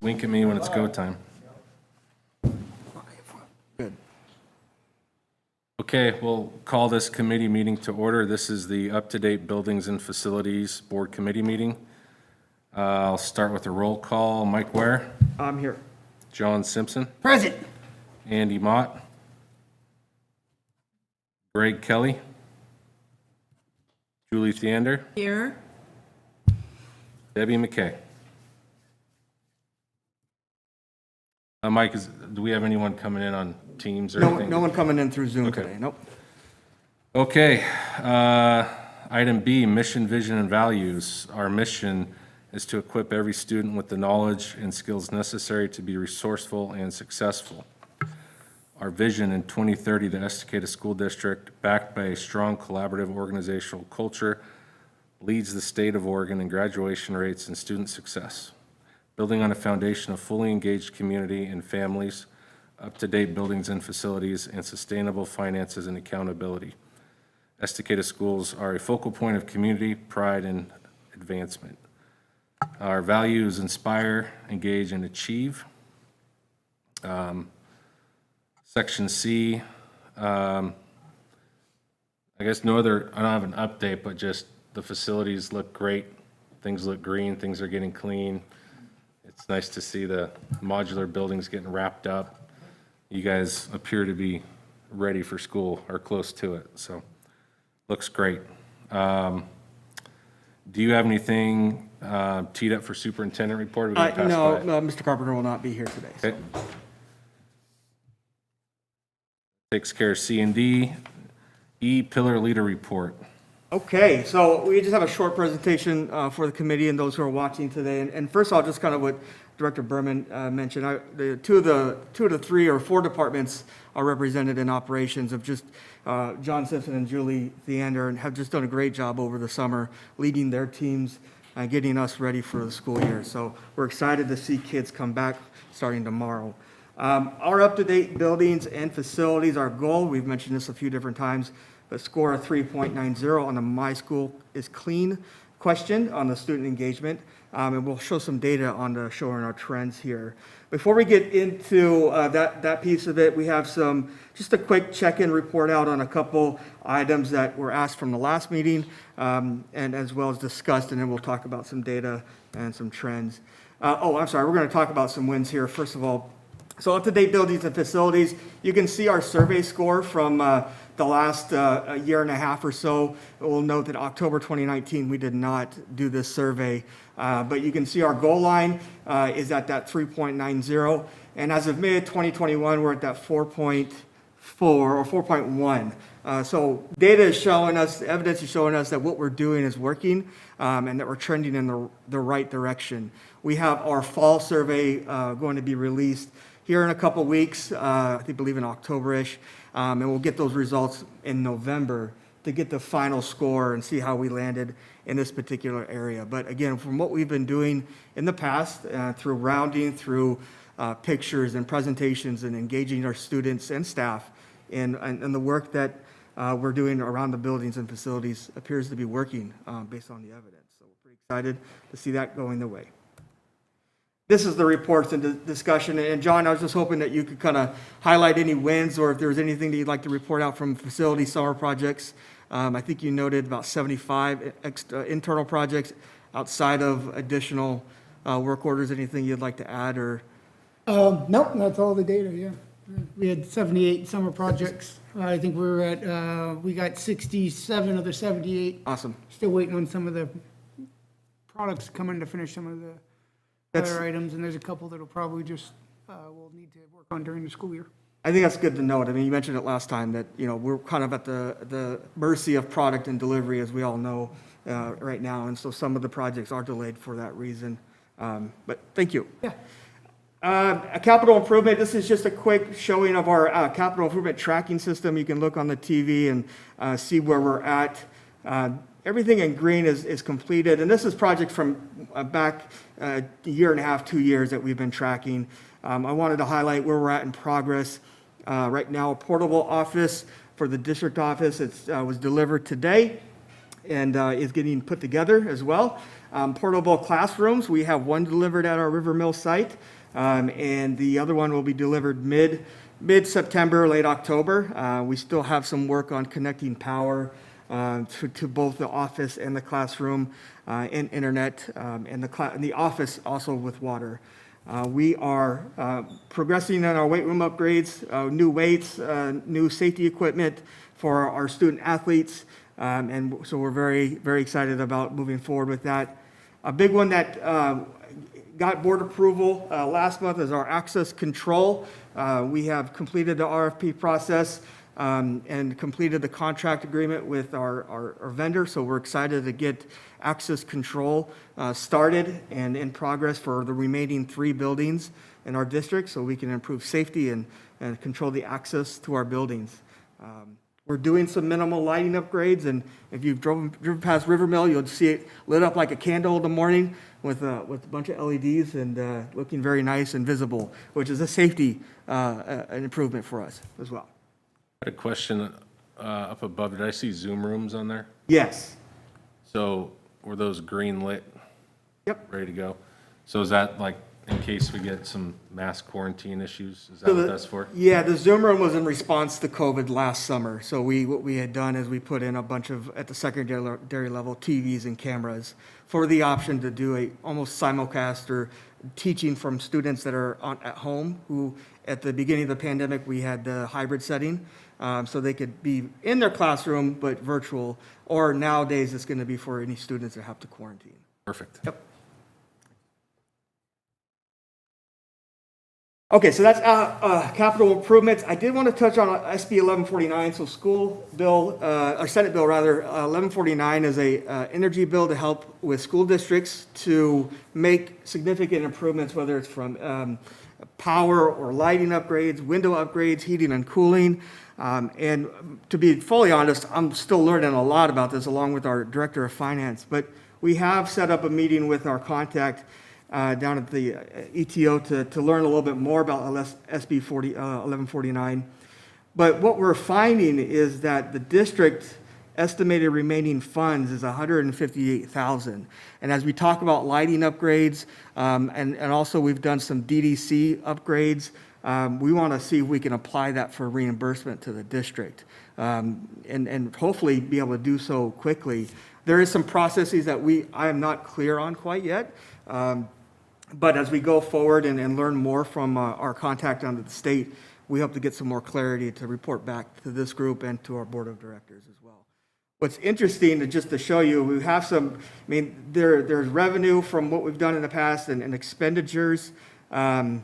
Wink at me when it's go time. Good. Okay, we'll call this committee meeting to order. This is the Up-to-Date Buildings and Facilities Board Committee meeting. I'll start with a roll call. Mike Ware, I'm here. John Simpson, Present. Andy Mott, Greg Kelly, Julie Theander, Here. Debbie McKay. Mike, do we have anyone coming in on Teams or anything? No one coming in through Zoom Okay. today, nope. Okay, item B, mission, vision, and values. Our mission is to equip every student with the knowledge and skills necessary to be resourceful and successful. Our vision in 2030, the Estacada School District, backed by a strong collaborative organizational culture, leads the state of Oregon in graduation rates and student success, building on a foundation of fully engaged community and families, up-to-date buildings and facilities, and sustainable finances and accountability. Estacada schools are a focal point of community pride and advancement. Our values inspire, engage, and achieve. Section C, I guess no other, I don't have an update, but just the facilities look great. Things look green, things are getting clean. It's nice to see the modular buildings getting wrapped up. You guys appear to be ready for school or close to it, so looks great. Do you have anything teed up for superintendent report? No, Mr. Carpenter will not be here today. So. Okay. Takes care of C and D. E, pillar leader report. Okay, so we just have a short presentation for the committee and those who are watching today. And first of all, just kind of what Director Berman mentioned, the two of the three or four departments are represented in operations of just John Simpson and Julie Theander, and have just done a great job over the summer leading their teams and getting us ready for the school year. So we're excited to see kids come back starting tomorrow. Our up-to-date buildings and facilities, our goal, we've mentioned this a few different times, but score a 3.90 on the My School is Clean question on the student engagement, and we'll show some data on showing our trends here. Before we get into that piece of it, we have just a quick check-in report out on a couple items that were asked from the last meeting, and as well as discussed, and then we'll talk about some data and some trends. I'm sorry, we're going to talk about some wins here. First of all, so up-to-date buildings and facilities, you can see our survey score from the last year and a half or so. We'll note that October 2019, we did not do this survey, but you can see our goal line is at that 3.90, and as of mid-2021, we're at that 4.4 or 4.1. So data is showing us, evidence is showing us that what we're doing is working, and that we're trending in the right direction. We have our fall survey going to be released here in a couple weeks, I believe in October-ish, and we'll get those results in November to get the final score and see how we landed in this particular area. But again, from what we've been doing in the past, through rounding, through pictures and presentations and engaging our students and staff in the work that we're doing around the buildings and facilities appears to be working based on the evidence. So we're pretty excited to see that going the way. This is the reports and discussion. And John, I was just hoping that you could kind of highlight any wins or if there was anything that you'd like to report out from facility summer projects. I think you noted about 75 internal projects outside of additional work orders. Anything you'd like to add or? Nope, that's all the data, yeah. We had 78 summer projects. I think we got 67 of the 78. Awesome. Still waiting on some of the products coming to finish some of the other items, and there's a couple that'll probably just, we'll need to work on during the school year. I think that's good to note. I mean, you mentioned it last time that, we're kind of at the mercy of product and delivery, as we all know right now. And so some of the projects are delayed for that reason. But thank you. Yeah. A capital improvement, this is just a quick showing of our capital improvement tracking system. You can look on the TV and see where we're at. Everything in green is completed, and this is project from back a year and a half, 2 years that we've been tracking. I wanted to highlight where we're at in progress. Right now, a portable office for the district office was delivered today and is getting put together as well. Portable classrooms, we have one delivered at our River Mill site, and the other one will be delivered mid-September, late October. We still have some work on connecting power to both the office and the classroom and internet, and the office also with water. We are progressing in our weight room upgrades, new weights, new safety equipment for our student athletes, and so we're very, very excited about moving forward with that. A big one that got board approval last month is our access control. We have completed the RFP process and completed the contract agreement with our vendor, so we're excited to get access control started and in progress for the remaining 3 buildings in our district so we can improve safety and control the access to our buildings. We're doing some minimal lighting upgrades, and if you've driven past River Mill, you'll see it lit up like a candle in the morning with a bunch of LEDs and looking very nice and visible, which is a safety an improvement for us as well. I had a question up above. Did I see Zoom rooms on there? Yes. So were those green lit? Yep. Ready to go? So is that like in case we get some mass quarantine issues? Is that what that's for? Yeah, the Zoom room was in response to COVID last summer. So what we had done is we put in a bunch of, at the secondary level, TVs and cameras for the option to do a almost simulcast or teaching from students that are at home who, at the beginning of the pandemic, we had the hybrid setting. So they could be in their classroom, but virtual, or nowadays it's going to be for any students that have to quarantine. Perfect. Yep. Okay, so that's capital improvements. I did want to touch on SB 1149, so Senate Bill 1149 is a energy bill to help with school districts to make significant improvements, whether it's from power or lighting upgrades, window upgrades, heating and cooling. And to be fully honest, I'm still learning a lot about this along with our Director of Finance, but we have set up a meeting with our contact down at the ETO to learn a little bit more about SB 1149. But what we're finding is that the district estimated remaining funds is $158,000. And as we talk about lighting upgrades, and also we've done some DDC upgrades, we want to see if we can apply that for reimbursement to the district, and hopefully be able to do so quickly. There is some processes that I am not clear on quite yet, but as we go forward and learn more from our contact under the state, we hope to get some more clarity to report back to this group and to our board of directors as well. What's interesting, just to show you, we have some, there's revenue from what we've done in the past and expenditures, and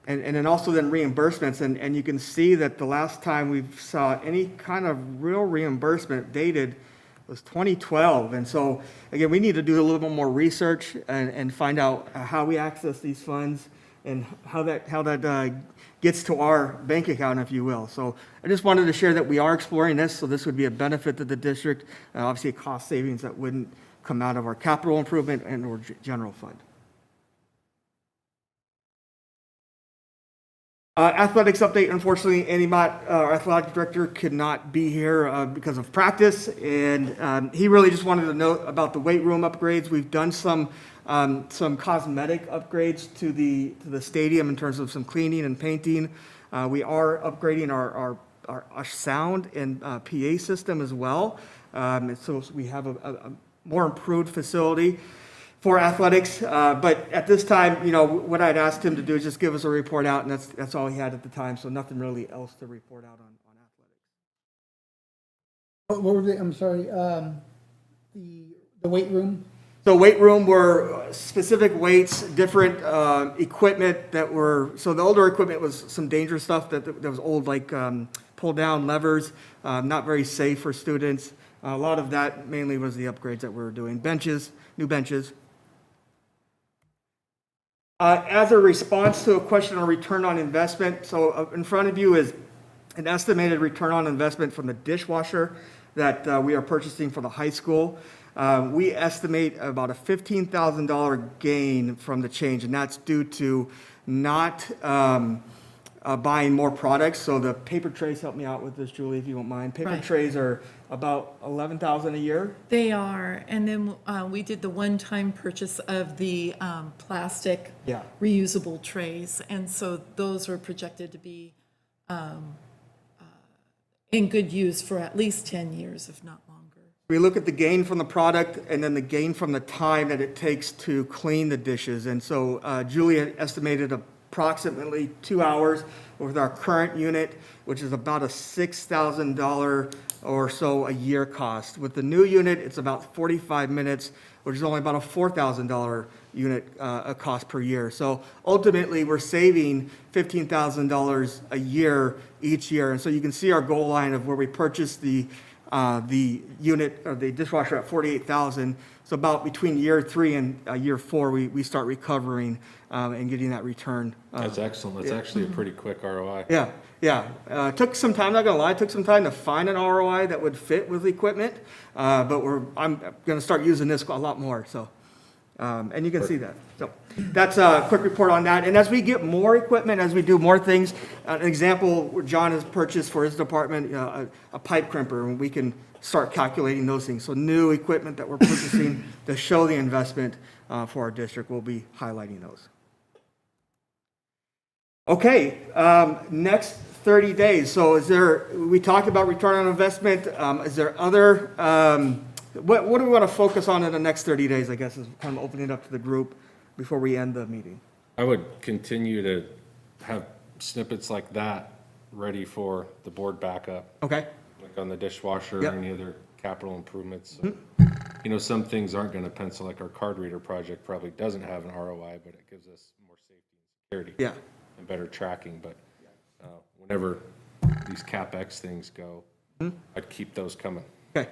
then also then reimbursements. And you can see that the last time we saw any kind of real reimbursement dated was 2012. And so, again, we need to do a little bit more research and find out how we access these funds and how that gets to our bank account, if you will. So I just wanted to share that we are exploring this, so this would be a benefit to the district, obviously a cost savings that wouldn't come out of our capital improvement and or general fund. Athletics update, unfortunately, Andy Mott, our athletic director, could not be here because of practice, and he really just wanted to know about the weight room upgrades. We've done some cosmetic upgrades to the stadium in terms of some cleaning and painting. We are upgrading our sound and PA system as well, and so we have a more improved facility for athletics, but at this time, what I'd asked him to do is just give us a report out, and that's all he had at the time, so nothing really else to report out on athletics. What were they, I'm sorry, the weight room? So weight room were specific weights, different equipment that were, so the older equipment was some dangerous stuff that was old, like pull down levers, not very safe for students. A lot of that mainly was the upgrades that we were doing. Benches, new benches. As a response to a question on return on investment, so in front of you is an estimated return on investment from the dishwasher that we are purchasing for the high school. We estimate about a $15,000 gain from the change, and that's due to not buying more products. So the paper trays, help me out with this, Julie, if you don't mind. Paper Right. trays are about $11,000 a year. They are, and then we did the one-time purchase of the plastic Yeah. reusable trays, and so those are projected to be in good use for at least 10 years, if not longer. We look at the gain from the product and then the gain from the time that it takes to clean the dishes. And so Julie estimated approximately 2 hours with our current unit, which is about a $6,000 or so a year cost. With the new unit, it's about 45 minutes, which is only about a $4,000 unit cost per year. So ultimately, we're saving $15,000 a year each year. And so you can see our goal line of where we purchased the unit or the dishwasher at $48,000. So about between year 3 and year 4, we start recovering and getting that return. That's excellent. That's actually a pretty quick ROI. Yeah. Took some time, not gonna lie, took some time to find an ROI that would fit with the equipment, but I'm gonna start using this a lot more, so. And you can see that. So that's a quick report on that. And as we get more equipment, as we do more things, an example where John has purchased for his department, a pipe crimper, and we can start calculating those things. So new equipment that we're purchasing to show the investment for our district, we'll be highlighting those. Okay, next 30 days. So we talked about return on investment. Is there other, what do we want to focus on in the next 30 days, I guess, is kind of opening it up to the group before we end the meeting. I would continue to have snippets like that ready for the board backup, Okay, like on the dishwasher or Yep. any other capital improvements. Some things aren't going to pencil, like our card reader project probably doesn't have an ROI, but it gives us more safety and security. yeah, And better tracking, but whenever these CapEx things go, I'd keep those coming okay,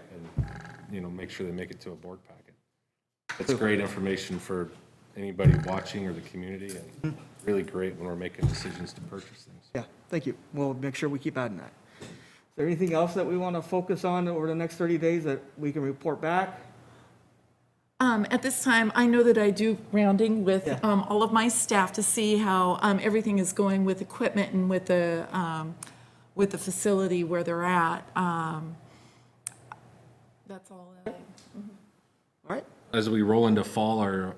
and, make sure they make it to a board packet. It's great information for anybody watching or the community, and really great when we're making decisions to purchase things. yeah, thank you. We'll make sure we keep adding that. Is there anything else that we want to focus on over the next 30 days that we can report back? At this time, I know that I do rounding with Yeah. all of my staff to see how everything is going with equipment and with the, facility where they're at. that's all. All right. As we roll into fall, have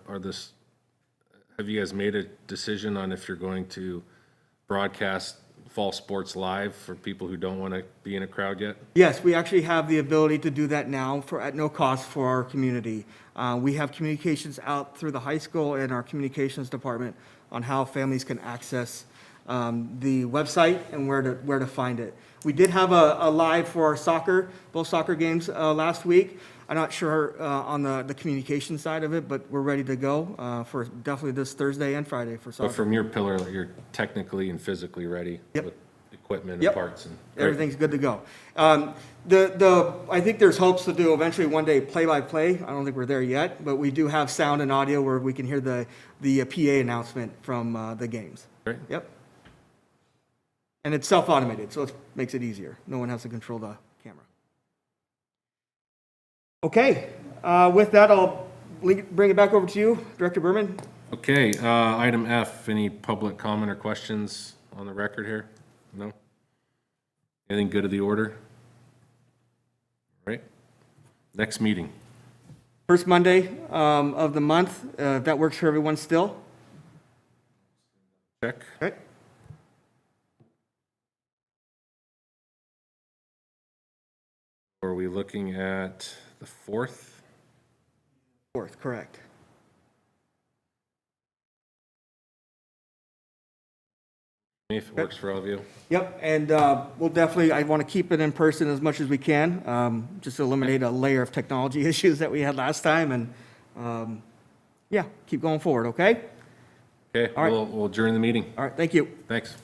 you guys made a decision on if you're going to broadcast fall sports live for people who don't want to be in a crowd yet? Yes, we actually have the ability to do that now at no cost for our community. We have communications out through the high school and our communications department on how families can access the website and where to find it. We did have a live for our both soccer games last week. I'm not sure on the communication side of it, but we're ready to go for definitely this Thursday and Friday for soccer. But from your pillar, you're technically and physically ready Yep. with equipment and Yep. parts and. Great. Everything's good to go. I think there's hopes to do eventually one day play-by-play. I don't think we're there yet, but we do have sound and audio where we can hear the PA announcement from the games. Great. Yep. And it's self-automated, so it makes it easier. No one has to control the camera. Okay, with that, I'll bring it back over to you, Director Berman. Okay, item F, any public comment or questions on the record here? No? Anything good of the order? All right. Next meeting. First Monday of the month, if that works for everyone still. Check. Okay. Are we looking at the 4th? Fourth, correct. If it works for all of you. Yep, and we'll definitely, I want to keep it in person as much as we can, just to eliminate a layer of technology issues that we had last time, and yeah, keep going forward, okay? Okay, All right. we'll adjourn the meeting. All right, thank you. Thanks.